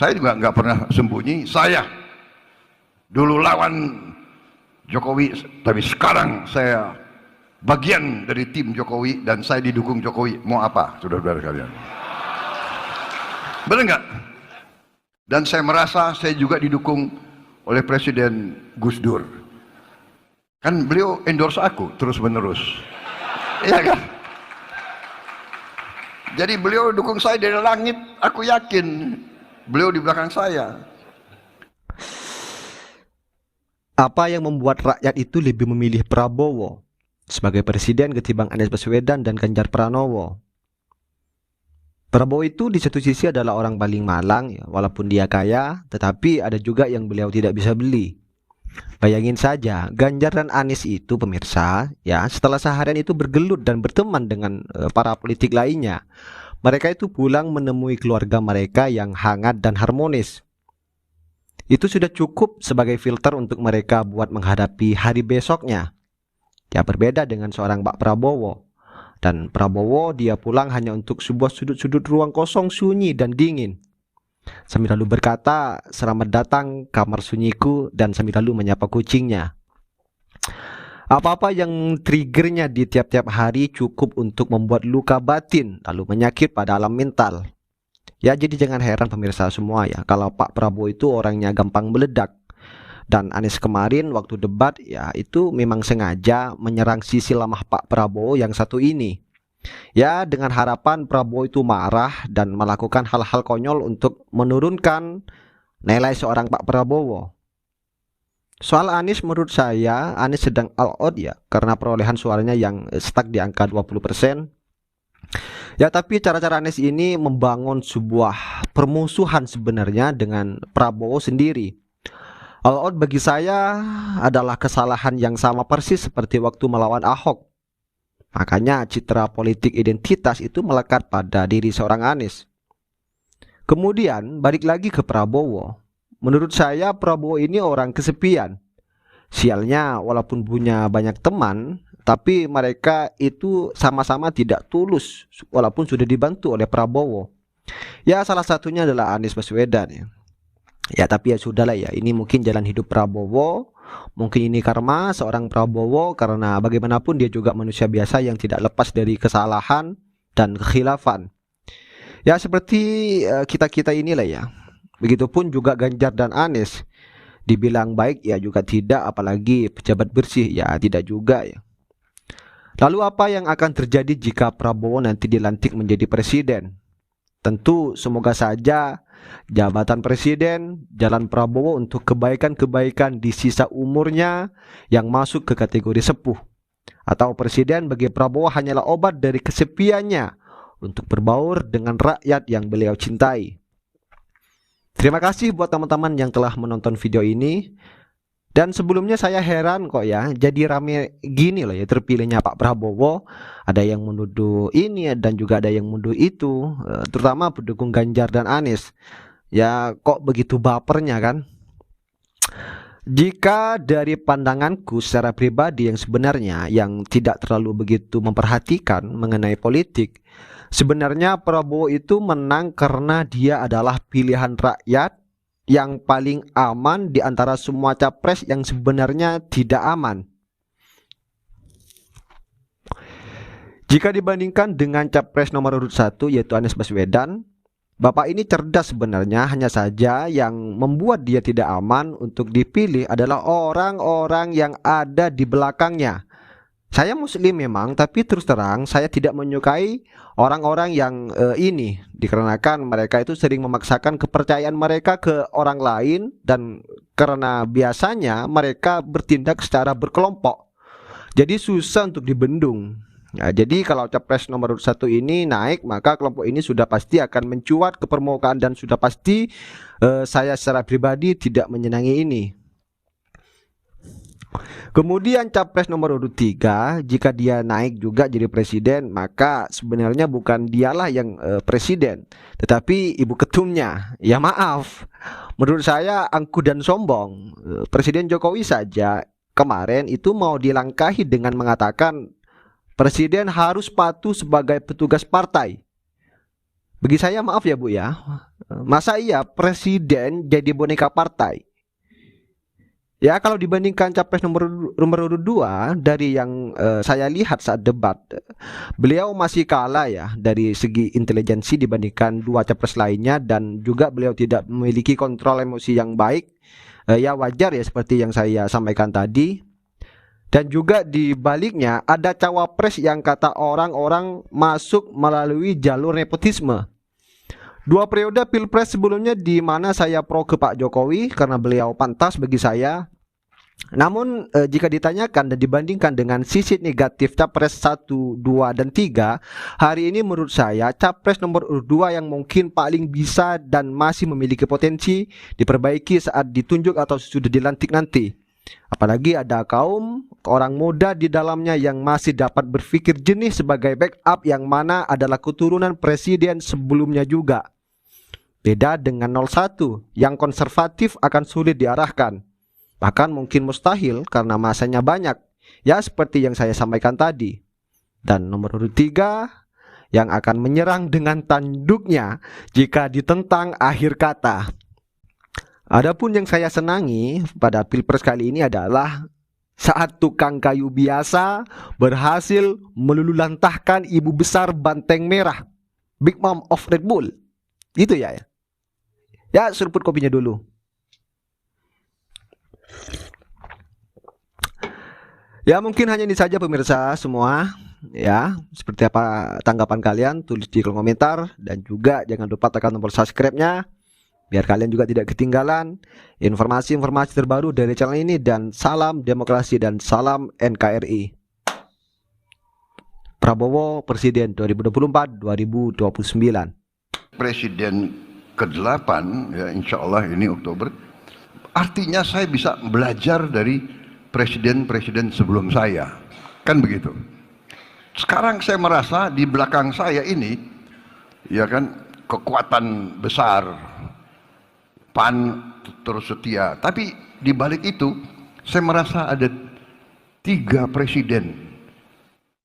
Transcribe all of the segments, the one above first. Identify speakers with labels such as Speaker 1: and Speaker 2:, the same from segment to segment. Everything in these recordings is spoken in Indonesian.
Speaker 1: Saya juga nggak pernah sembunyi, saya dulu lawan Jokowi, tapi sekarang saya bagian dari tim Jokowi dan saya didukung Jokowi. Mau apa, saudara-saudara kalian? Benar nggak? Dan saya merasa saya juga didukung oleh Presiden Gus Dur. Kan beliau endorse aku terus menerus. Iya kan? Jadi beliau dukung saya dari langit, aku yakin beliau di belakang saya.
Speaker 2: Apa yang membuat rakyat itu lebih memilih Prabowo sebagai presiden ketimbang Anies Baswedan dan Ganjar Pranowo? Prabowo itu di satu sisi adalah orang paling malang ya, walaupun dia kaya, tetapi ada juga yang beliau tidak bisa beli. Bayangin saja, Ganjar dan Anies itu pemirsa, ya setelah seharian itu bergelut dan berteman dengan para politik lainnya, mereka itu pulang menemui keluarga mereka yang hangat dan harmonis. Itu sudah cukup sebagai filter untuk mereka buat menghadapi hari besoknya. Ya berbeda dengan seorang Pak Prabowo. Dan Prabowo dia pulang hanya untuk sebuah sudut-sudut ruang kosong, sunyi dan dingin. Sambil lalu berkata, "Selamat datang kamar sunyiku," dan sambil lalu menyapa kucingnya. Apa-apa yang triggernya di tiap-tiap hari cukup untuk membuat luka batin, lalu menyakit pada alam mental. Ya jadi jangan heran pemirsa semua ya, kalau Pak Prabowo itu orangnya gampang meledak. Dan Anies kemarin waktu debat ya itu memang sengaja menyerang sisi lemah Pak Prabowo yang satu ini. Ya dengan harapan Prabowo itu marah dan melakukan hal-hal konyol untuk menurunkan nilai seorang Pak Prabowo. Soal Anies, menurut saya Anies sedang all out ya, karena perolehan suaranya yang stuck di angka 20%. Ya tapi cara-cara Anies ini membangun sebuah permusuhan sebenarnya dengan Prabowo sendiri. All out bagi saya adalah kesalahan yang sama persis seperti waktu melawan Ahok. Makanya citra politik identitas itu melekat pada diri seorang Anies. Kemudian balik lagi ke Prabowo. Menurut saya Prabowo ini orang kesepian. Sialnya walaupun punya banyak teman, tapi mereka itu sama-sama tidak tulus walaupun sudah dibantu oleh Prabowo. Ya salah satunya adalah Anies Baswedan ya. Ya tapi ya sudahlah ya, ini mungkin jalan hidup Prabowo. Mungkin ini karma seorang Prabowo, karena bagaimanapun dia juga manusia biasa yang tidak lepas dari kesalahan dan kekhilafan. Ya seperti kita-kita inilah ya. Begitupun juga Ganjar dan Anies. Dibilang baik ya juga tidak, apalagi pejabat bersih ya tidak juga ya. Lalu apa yang akan terjadi jika Prabowo nanti dilantik menjadi presiden? Tentu semoga saja jabatan presiden jalan Prabowo untuk kebaikan-kebaikan di sisa umurnya yang masuk ke kategori sepuh. Atau presiden bagi Prabowo hanyalah obat dari kesepiannya untuk berbaur dengan rakyat yang beliau cintai. Terima kasih buat teman-teman yang telah menonton video ini. Dan sebelumnya saya heran kok ya, jadi rame gini loh ya terpilihnya Pak Prabowo. Ada yang menuduh ini dan juga ada yang menuduh itu, terutama pendukung Ganjar dan Anies. Ya kok begitu bapernya kan? Jika dari pandanganku secara pribadi yang sebenarnya yang tidak terlalu begitu memperhatikan mengenai politik, sebenarnya Prabowo itu menang karena dia adalah pilihan rakyat yang paling aman di antara semua capres yang sebenarnya tidak aman. Jika dibandingkan dengan capres nomor urut 1 yaitu Anies Baswedan, Bapak ini cerdas sebenarnya, hanya saja yang membuat dia tidak aman untuk dipilih adalah orang-orang yang ada di belakangnya. Saya muslim memang, tapi terus terang saya tidak menyukai orang-orang yang ini, dikarenakan mereka itu sering memaksakan kepercayaan mereka ke orang lain dan karena biasanya mereka bertindak secara berkelompok. Jadi susah untuk dibendung. Nah, jadi kalau capres nomor 1 ini naik, maka kelompok ini sudah pasti akan mencuat ke permukaan dan sudah pasti saya secara pribadi tidak menyenangi ini. Kemudian capres nomor urut 3, jika dia naik juga jadi presiden, maka sebenarnya bukan dialah yang presiden, tetapi ibu ketumnya. Ya maaf, menurut saya angkuh dan sombong. Presiden Jokowi saja kemarin itu mau dilangkahi dengan mengatakan presiden harus patuh sebagai petugas partai. Bagi saya maaf ya Bu ya, masa iya presiden jadi boneka partai? Ya kalau dibandingkan capres nomor urut 2 dari yang saya lihat saat debat, beliau masih kalah ya dari segi intelijensi dibandingkan dua capres lainnya, dan juga beliau tidak memiliki kontrol emosi yang baik. Ya wajar ya seperti yang saya sampaikan tadi. Dan juga di baliknya ada cawapres yang kata orang-orang masuk melalui jalur nepotisme. 2 periode pilpres sebelumnya di mana saya pro ke Pak Jokowi karena beliau pantas bagi saya. Namun jika ditanyakan dan dibandingkan dengan sisi negatif capres 1, 2, dan 3, hari ini menurut saya capres nomor urut 2 yang mungkin paling bisa dan masih memiliki potensi diperbaiki saat ditunjuk atau sudah dilantik nanti. Apalagi ada kaum orang muda di dalamnya yang masih dapat berpikir jernih sebagai backup yang mana adalah keturunan presiden sebelumnya juga. Beda dengan 01 yang konservatif akan sulit diarahkan. Bahkan mungkin mustahil karena masanya banyak. Ya seperti yang saya sampaikan tadi. Dan nomor urut 3 yang akan menyerang dengan tanduknya jika ditentang akhir kata. Adapun yang saya senangi pada pilpres kali ini adalah saat tukang kayu biasa berhasil melululantahkan ibu besar banteng merah, Big Mom of Red Bull. Itu ya. Ya seruput kopinya dulu. Ya mungkin hanya ini saja pemirsa semua. Ya, seperti apa tanggapan kalian, tulis di kolom komentar. Dan juga jangan lupa tekan tombol subscribe-nya biar kalian juga tidak ketinggalan informasi-informasi terbaru dari channel ini. Dan salam demokrasi dan salam NKRI. Prabowo Presiden 2024-2029.
Speaker 1: Presiden ke-8 ya, insya Allah ini Oktober. Artinya saya bisa belajar dari presiden-presiden sebelum saya. Kan begitu. Sekarang saya merasa di belakang saya ini ya kan kekuatan besar, PAN terus setia. Tapi di balik itu saya merasa ada 3 presiden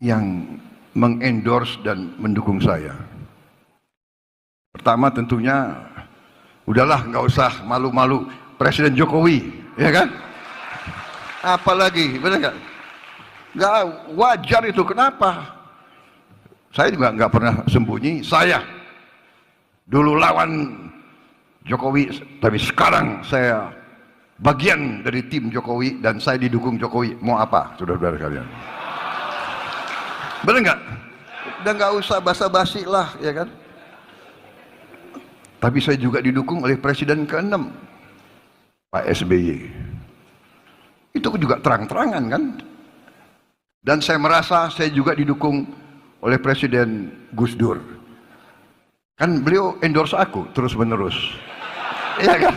Speaker 1: yang mengendorse dan mendukung saya. Pertama tentunya udahlah nggak usah malu-malu, Presiden Jokowi, ya kan? Apalagi, benar nggak? Nggak wajar itu, kenapa? Saya juga nggak pernah sembunyi, saya dulu lawan Jokowi, tapi sekarang saya bagian dari tim Jokowi dan saya didukung Jokowi. Mau apa, saudara-saudara kalian? Benar nggak? Udah nggak usah basa-basi lah, ya kan? Tapi saya juga didukung oleh Presiden ke-6, Pak SBY. Itu juga terang-terangan kan? Dan saya merasa saya juga didukung oleh Presiden Gus Dur. Kan beliau endorse aku terus-menerus. Iya kan?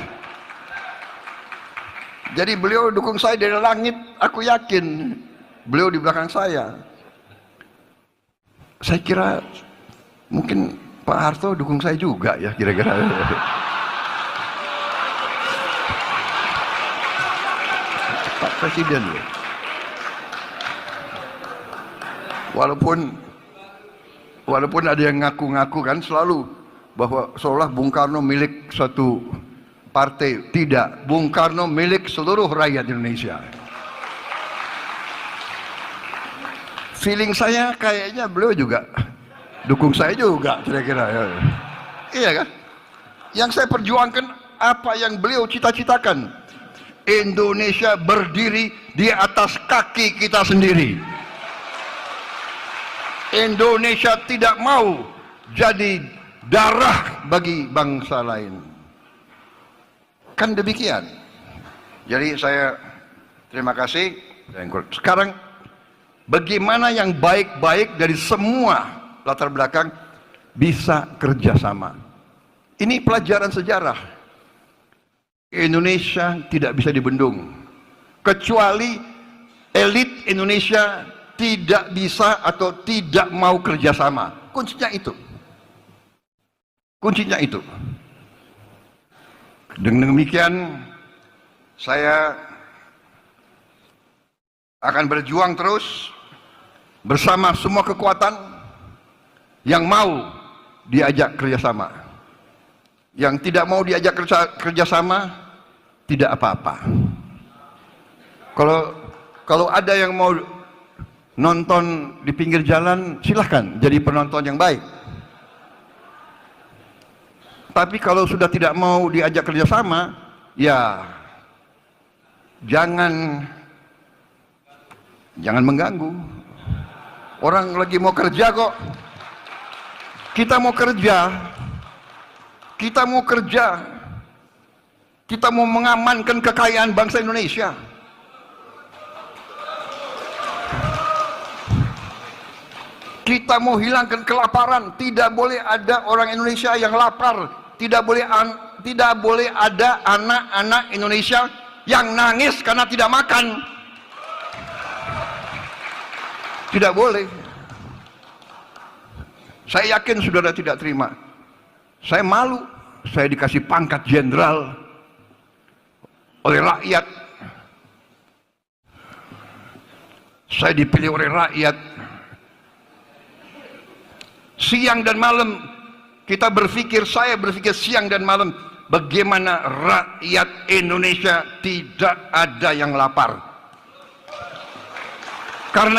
Speaker 1: Jadi beliau dukung saya dari langit, aku yakin beliau di belakang saya. Saya kira mungkin Pak Harto dukung saya juga ya kira-kira. Pak Presiden loh. Walaupun ada yang ngaku-ngaku kan selalu bahwa seolah Bung Karno milik satu partai. Tidak, Bung Karno milik seluruh rakyat Indonesia. Feeling saya kayaknya beliau juga dukung saya juga kira-kira ya. Iya kan? Yang saya perjuangkan apa yang beliau cita-citakan. Indonesia berdiri di atas kaki kita sendiri. Indonesia tidak mau jadi darah bagi bangsa lain. Kan demikian. Jadi saya terima kasih. Sekarang bagaimana yang baik-baik dari semua latar belakang bisa kerjasama. Ini pelajaran sejarah. Indonesia tidak bisa dibendung. Kecuali elit Indonesia tidak bisa atau tidak mau kerjasama. Kuncinya itu. Kuncinya itu. Dengan demikian, saya akan berjuang terus bersama semua kekuatan yang mau diajak kerjasama. Yang tidak mau diajak kerjasama tidak apa-apa. Kalau ada yang mau nonton di pinggir jalan, silahkan jadi penonton yang baik. Tapi kalau sudah tidak mau diajak kerjasama, ya jangan mengganggu. Orang lagi mau kerja kok. Kita mau kerja. Kita mau mengamankan kekayaan bangsa Indonesia. Kita mau hilangkan kelaparan. Tidak boleh ada orang Indonesia yang lapar. Tidak boleh ada anak-anak Indonesia yang nangis karena tidak makan. Tidak boleh. Saya yakin saudara tidak terima. Saya malu. Saya dikasih pangkat jenderal oleh rakyat. Saya dipilih oleh rakyat. Siang dan malam saya berpikir siang dan malam, bagaimana rakyat Indonesia tidak ada yang lapar. Karena